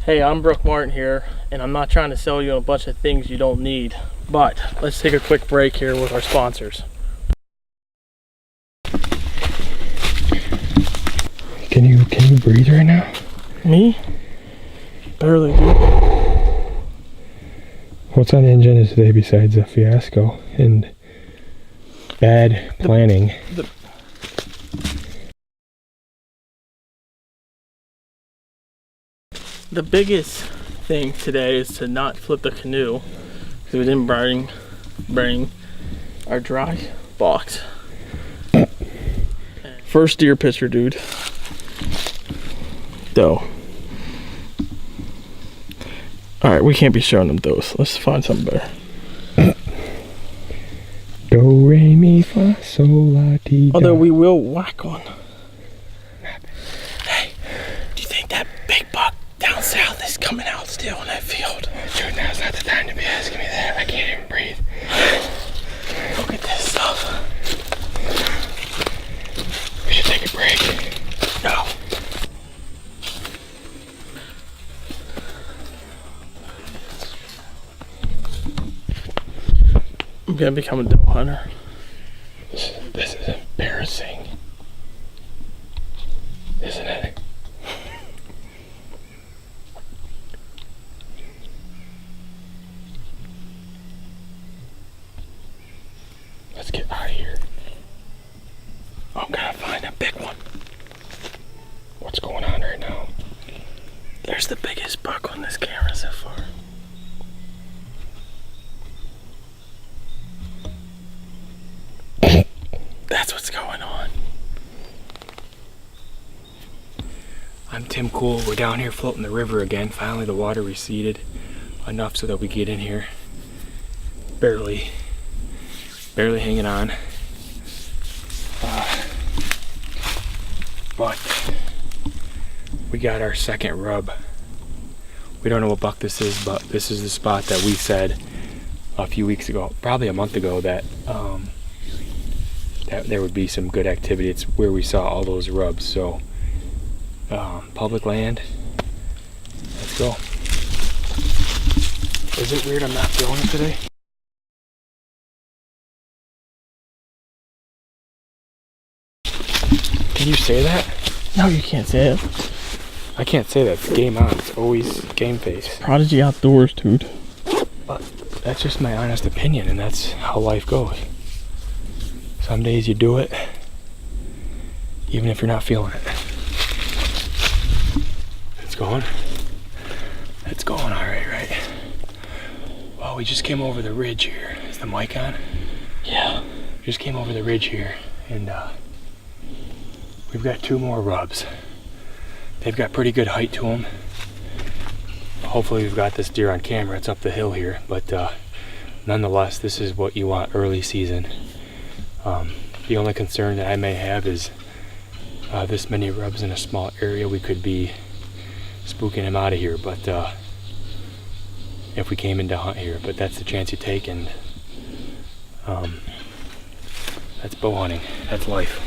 Hey, I'm Brook Martin here, and I'm not trying to sell you a bunch of things you don't need, but let's take a quick break here with our sponsors. Can you breathe right now? Me? Barely, dude. What's on the agenda today besides a fiasco and bad planning? The biggest thing today is to not flip the canoe because we didn't bring our dry box. First deer picture, dude. Doe. Alright, we can't be showing them those. Let's find something better. Do, re, mi, fa, sol, la, ti, da. Although we will whack one. Hey, do you think that big buck down south is coming out still in that field? Dude, now's not the time to be asking me that. I can't even breathe. Look at this stuff. We should take a break. No. I'm gonna become a doe hunter. This is embarrassing, isn't it? Let's get out of here. I'm gonna find a big one. What's going on right now? There's the biggest buck on this camera so far. That's what's going on. I'm Tim Cool. We're down here floating the river again. Finally the water receded enough so that we get in here. Barely hanging on. But we got our second rub. We don't know what buck this is, but this is the spot that we said a few weeks ago, probably a month ago, that that there would be some good activity. It's where we saw all those rubs. So public land, let's go. Is it weird I'm not filming today? Can you say that? No, you can't say it. I can't say that. It's game on. It's always game face. Prodigy Outdoors, dude. But that's just my honest opinion, and that's how life goes. Some days you do it, even if you're not feeling it. It's going. It's going all right? Well, we just came over the ridge here. Is the mic on? Yeah. Just came over the ridge here, and we've got two more rubs. They've got pretty good height to them. Hopefully we've got this deer on camera. It's up the hill here, but nonetheless, this is what you want early season. The only concern that I may have is this many rubs in a small area. We could be spooking him out of here, but if we came in to hunt here, but that's the chance you take, and that's bow hunting. That's life.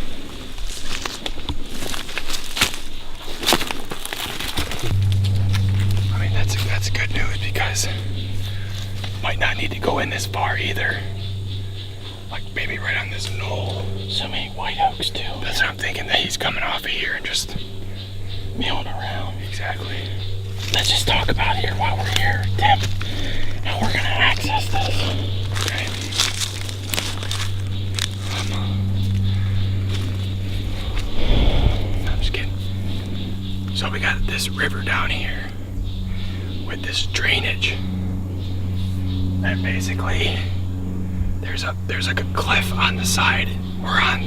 I mean, that's good news because might not need to go in this far either. Like maybe right on this knoll. So many white oaks too. That's what I'm thinking, that he's coming off of here and just Milling around. exactly. Let's just talk about here while we're here, Tim. How we're gonna access this. Okay. I'm just kidding. So we got this river down here with this drainage, and basically there's like a cliff on the side. We're on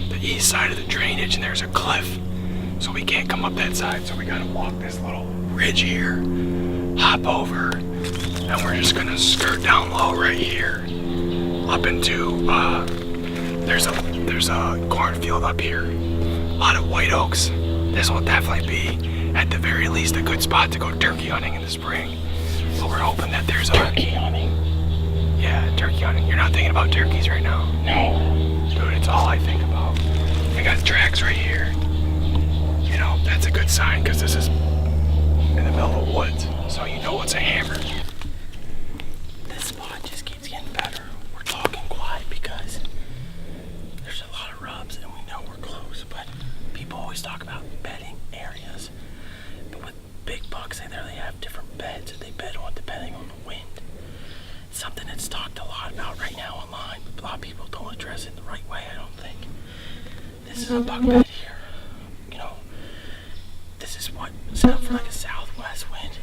the east side of the drainage, and there's a cliff, so we can't come up that side. So we gotta walk this little ridge here, hop over, and we're just gonna skirt down low right here, up into there's a cornfield up here, a lot of white oaks. This will definitely be, at the very least, a good spot to go turkey hunting in the spring. But we're hoping that there's a Turkey hunting? Yeah, turkey hunting. You're not thinking about turkeys right now? No. Dude, it's all I think about. I got tracks right here. You know, that's a good sign, because this is in the middle of woods, so you know it's a hammer. This spot just keeps getting better. We're talking quiet because there's a lot of rubs and we know we're close, but people always talk about bedding areas. But with big bucks, they literally have different beds that they bed on depending on the wind. It's something that's talked a lot about right now online, but a lot of people don't address it the right way, I don't think. This is a buck bed here. You know, this is what set up for like a southwest wind.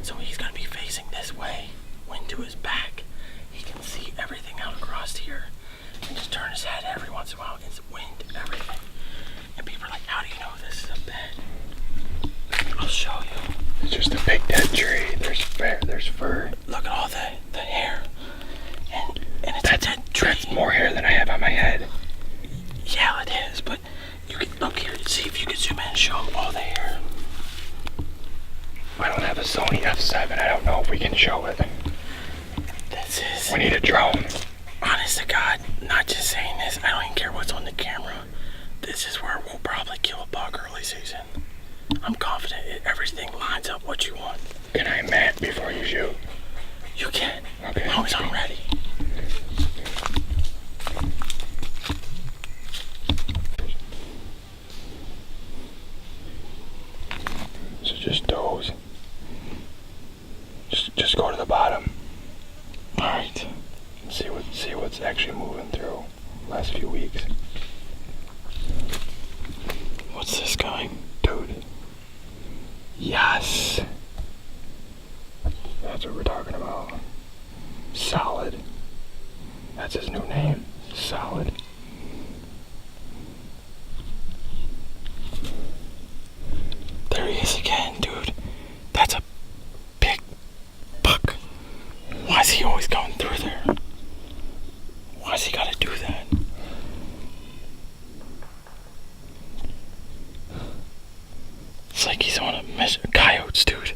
So he's gonna be facing this way, wind to his back. He can see everything out across here and just turn his head every once in a while. It's wind, everything. And people are like, how do you know this is a bed? I'll show you. It's just a big dead tree. There's fur. Look at all the hair. And it's a dead tree. That's more hair than I have on my head. Yeah, it is, but you can look here and see if you can zoom in and show them all the hair. I don't have a Sony F7. I don't know if we can show it. This is... We need a drone. Honest to God, not just saying this, I don't even care what's on the camera. This is where we'll probably kill a buck early season. I'm confident everything lines up what you want. Can I mat before you shoot? You can. Okay. As long as I'm ready. So just doze. Just go to the bottom. All right. See what's actually moving through the last few weeks. What's this guy? Dude. Yes. That's what we're talking about. Solid. That's his new name. Solid. There he is again, dude. That's a big buck. Why is he always going through there? Why's he gotta do that? It's like he's on a mission. Coyotes, dude.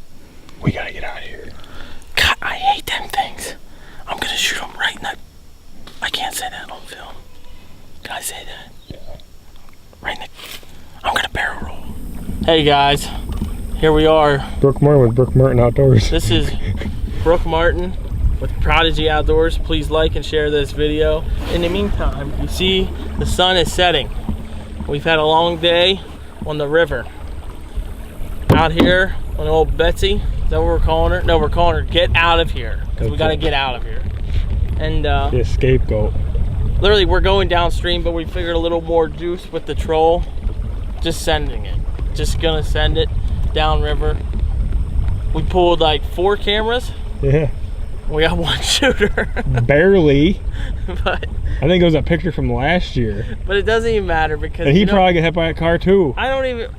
We gotta get out of here. God, I hate them things. I'm gonna shoot them right in the... I can't say that on film. Can I say that? Yeah. Right in the... I'm gonna barrel roll. Hey guys, here we are. Brook Martin with Brook Martin Outdoors. This is Brook Martin with Prodigy Outdoors. Please like and share this video. In the meantime, you see the sun is setting. We've had a long day on the river. Out here on old Betsy. Is that what we're calling her? No, we're calling her Get Out of Here. Because we got to get out of here. And the scapegoat. literally we're going downstream, but we figured a little more juice with the troll. Just sending it. Just gonna send it downriver. We pulled like 4 cameras. Yeah. We got 1 shooter. Barely. But I think it was a picture from last year. But it doesn't even matter because And he probably got hit by a car too. I don't even,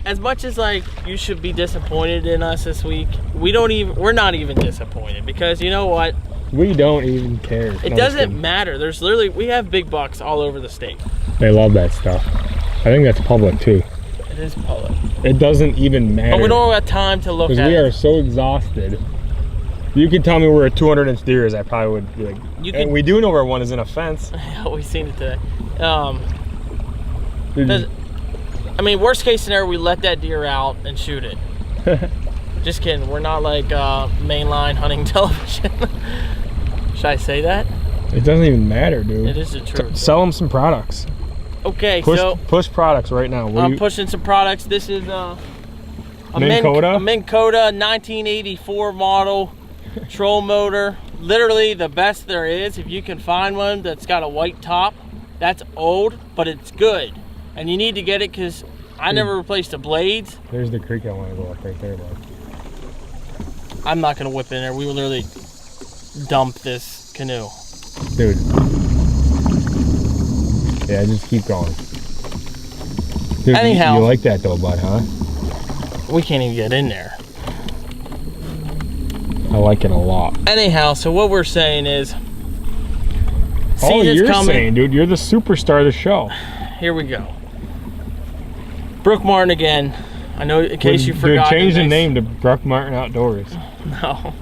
as much as like you should be disappointed in us this week, we're not even disappointed because you know what? We don't even care. It doesn't matter. There's literally, we have big bucks all over the state. They love that stuff. I think that's public too. It is public. It doesn't even matter. But we don't have time to look at it. Because we are so exhausted. You could tell me we're at 200-inch deers, I probably would be like, and we do know where one is in a fence. We've seen it today. I mean, worst case scenario, we let that deer out and shoot it. Just kidding. We're not like mainline hunting television. Should I say that? It doesn't even matter, dude. It is the truth. Sell them some products. Okay, push products right now. I'm pushing some products. This is a Minn Kota 1984 model troll motor. Literally the best there is. If you can find one that's got a white top, that's old, but it's good. And you need to get it because I never replaced the blades. There's the creek I want to go up right there, bud. I'm not going to whip in there. We will literally dump this canoe. Dude. Yeah, just keep going. Dude, anyhow. You like that though, bud, huh? We can't even get in there. I like it a lot. Anyhow, so what we're saying is, all you're saying, dude, you're the superstar of the show. Here we go. Brook Martin again. I know in case you forgot. Dude, change the name to Brook Martin Outdoors. No.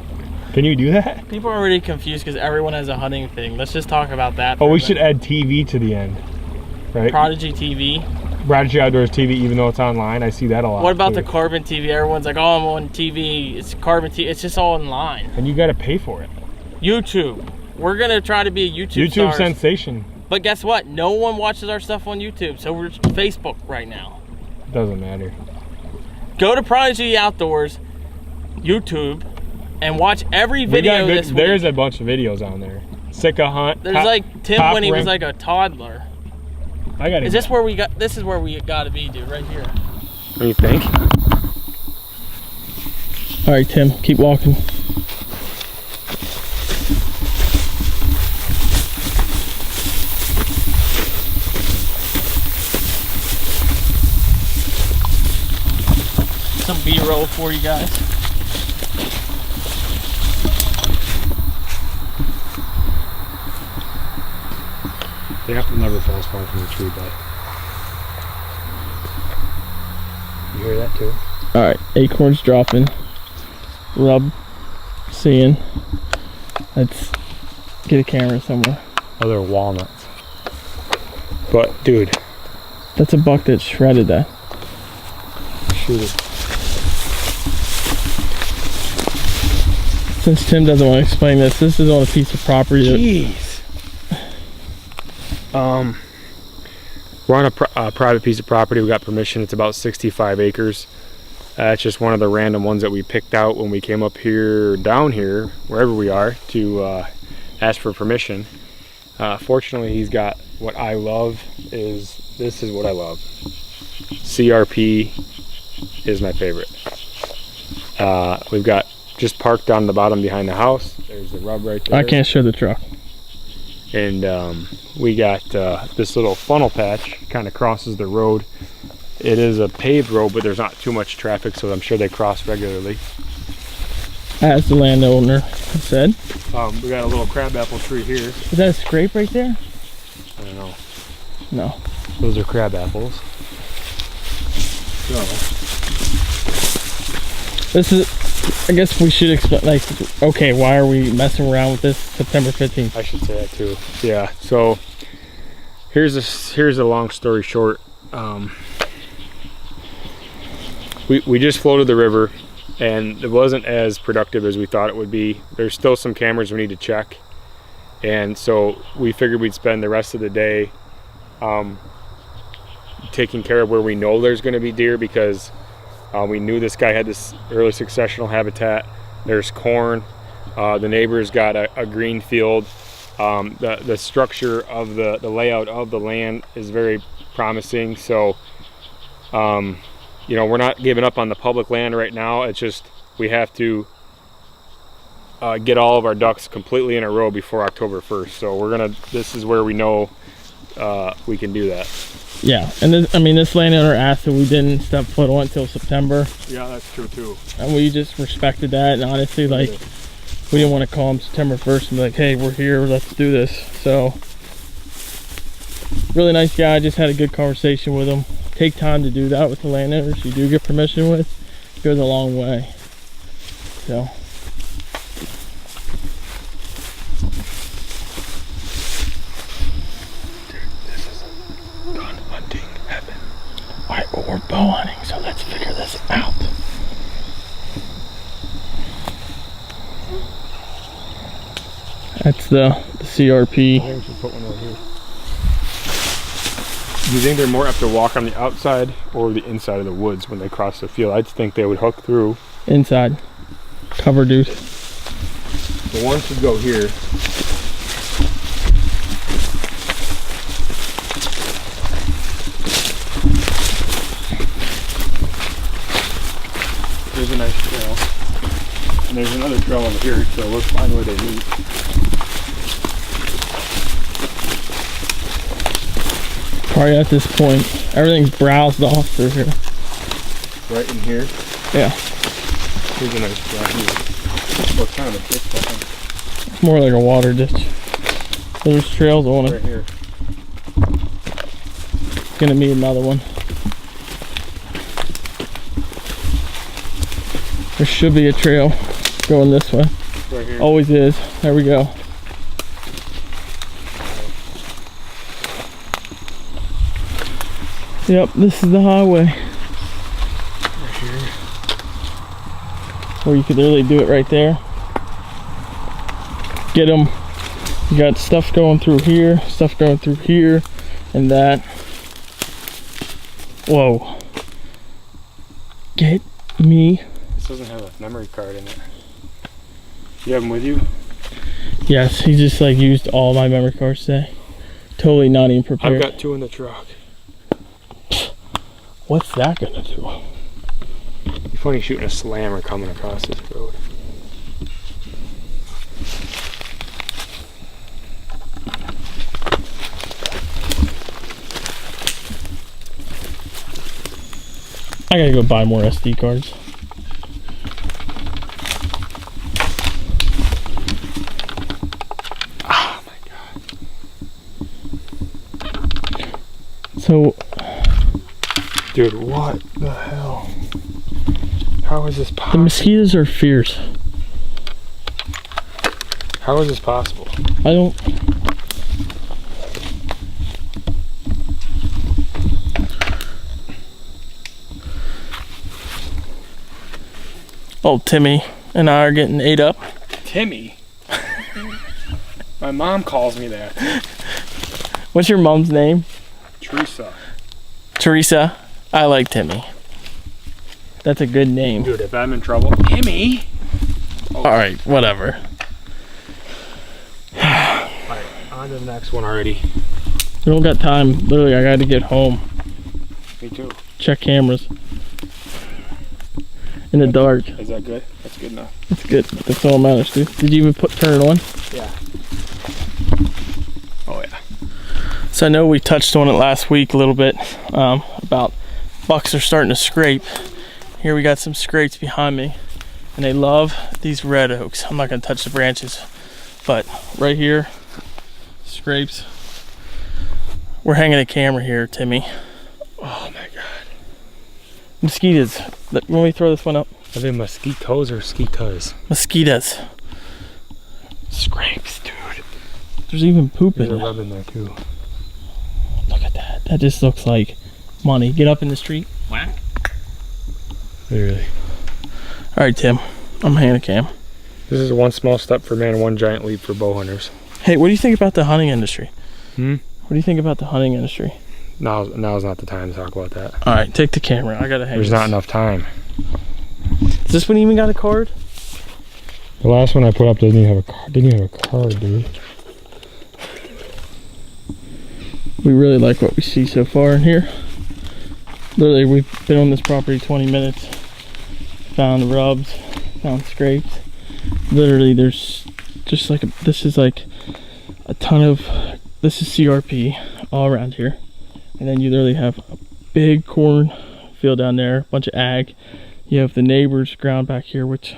Can you do that? People are already confused because everyone has a hunting thing. Let's just talk about that. Oh, we should add TV to the end, right? Prodigy TV. Bradtree Outdoors TV, even though it's online. I see that a lot. What about too. the carbon TV? Everyone's like, oh, I'm on TV. It's carbon TV. It's just all online. And you got to pay for it. YouTube. We're going to try to be a YouTube stars. Sensation. But guess what? No one watches our stuff on YouTube. So we're Facebook right now. Doesn't matter. Go to Prodigy Outdoors YouTube and watch every video this week. There's a bunch of videos on there. Sika hunt. There's like Tim when he was like a toddler. I got it. Is this where we got? This is where we got to be, dude. Right here. What do you think? All right, Tim. Keep walking. Some B-roll for you guys. The apple never falls far from the tree, but you hear that too? All right, acorns dropping. Rub, seeing. Let's get a camera somewhere. Oh, they're walnuts. But dude, that's a buck that shredded that. Shoot it. Since Tim doesn't want to explain this is on a piece of property. Jeez. We're on a private piece of property. We got permission. It's about 65 acres. It's just one of the random ones that we picked out when we came up here, down here, wherever we are, to ask for permission. Fortunately, he's got what I love. This is what I love. CRP is my favorite. We've got just parked down the bottom behind the house. There's the rub right there. I can't show the truck. And we got this little funnel patch kind of crosses the road. It is a paved road, but there's not too much traffic, so I'm sure they cross regularly. As the landowner said. We got a little crabapple tree here. Is that a scrape right there? I don't know. No. Those are crab apples. So this is, I guess we should explain, like, okay, why are we messing around with this September 15th? I should say that too. Yeah, so here's a long story short. We just floated the river and it wasn't as productive as we thought it would be. There's still some cameras we need to check. And so we figured we'd spend the rest of the day taking care of where we know there's gonna be deer, because we knew this guy had this early successional habitat. There's corn. The neighbor's got a green field. The structure of the layout of the land is very promising. So, you know, we're not giving up on the public land right now. It's just we have to get all of our ducks completely in a row before October 1st. So this is where we know we can do that. Yeah, and this, I mean, this landowner asked that we didn't step foot on until September. Yeah, that's true too. And we just respected that, and honestly, like, we didn't want to call him September 1st and be like, hey, we're here, let's do this. So, really nice guy, just had a good conversation with him. Take time to do that with the landowners you do get permission with. It goes a long way. So. Alright, well, we're bow hunting, so let's figure this out. That's the CRP. I think we should put one over here. Do you think they're more apt to walk on the outside or the inside of the woods when they cross the field? I'd think they would hook through. Inside. Cover, dude. The one should go here. There's a nice trail. And there's another trail over here, so let's find where they meet. Probably at this point, everything's browsed off through here. Right in here? Yeah. Here's a nice trail here. Well, it's kind of a ditch behind. It's more like a water ditch. There's trails on it. Right here. It's gonna be another one. There should be a trail going this way. Right here. Always is. There we go. Yep, this is the highway. Right here. Or you could literally do it right there. Get them. You got stuff going through here, and that. Whoa. Get me. This doesn't have a memory card in it. You have them with you? Yes, he just like used all my memory cards today. Totally not even prepared. I've got 2 in the truck. What's that gonna do? It's funny shooting a slammer coming across this road. I gotta go buy more SD cards. Oh my god. So, dude, what the hell? How is this the possible? mosquitoes are fierce. How is this possible? I don't. Oh, Timmy and I are getting ate up. Timmy? My mom calls me that. What's your mom's name? Teresa. Teresa. I like Timmy. That's a good name. Dude, if I'm in trouble. Timmy! All right, whatever. Alright, on to the next one already. We don't got time. Literally, I gotta get home. Me too. Check cameras. In the dark. Is that good? That's good enough. That's good. That's all that matters, dude. Did you even turn it on? Yeah. Oh yeah. So I know we touched on it last week a little bit about bucks are starting to scrape. Here we got some scrapes behind me, and they love these red oaks. I'm not gonna touch the branches, but right here, scrapes. We're hanging a camera here, Timmy. Oh my god. Mosquitoes. Let me throw this one up. Are they mosquitoes or skeetas? Mosquitoes. Scrapes, dude. There's even poop There's in a it. rub in there too. Look at that. That just looks like money. Get up in the street. Whack. Literally. All right, Tim. I'm hanging a cam. This is one small step for man, one giant leap for bow hunters. Hey, what do you think about the hunting industry? Hmm? What do you think about the hunting industry? Now's not the time to talk about that. All right, take the camera. I gotta hang There's this. not enough time. Does this one even got a card? The last one I put up didn't even have a card, dude. We really like what we see so far in here. Literally, we've been on this property 20 minutes. Found rubs, found scrapes. Literally, there's just like this is like a ton of, this is CRP all around here. And then you literally have a big corn field down there, a bunch of ag. You have the neighbor's ground back here, which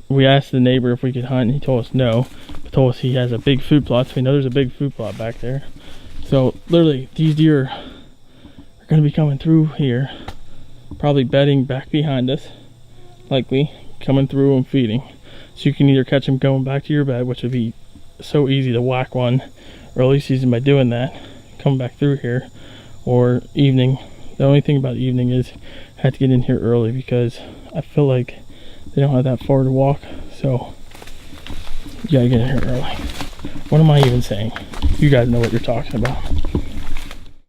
we asked the neighbor if we could hunt, and he told us no. He told us he has a big food plot, so we know there's a big food plot back there. So literally, these deer are gonna be coming through here, probably bedding back behind us, likely coming through and feeding. So you can either catch them going back to your bed, which would be so easy to whack one early season by doing that, come back through here, or evening. The only thing about evening is I have to get in here early because I feel like they don't have that far to walk, so you gotta get in here early. What am I even saying? You guys know what you're talking about.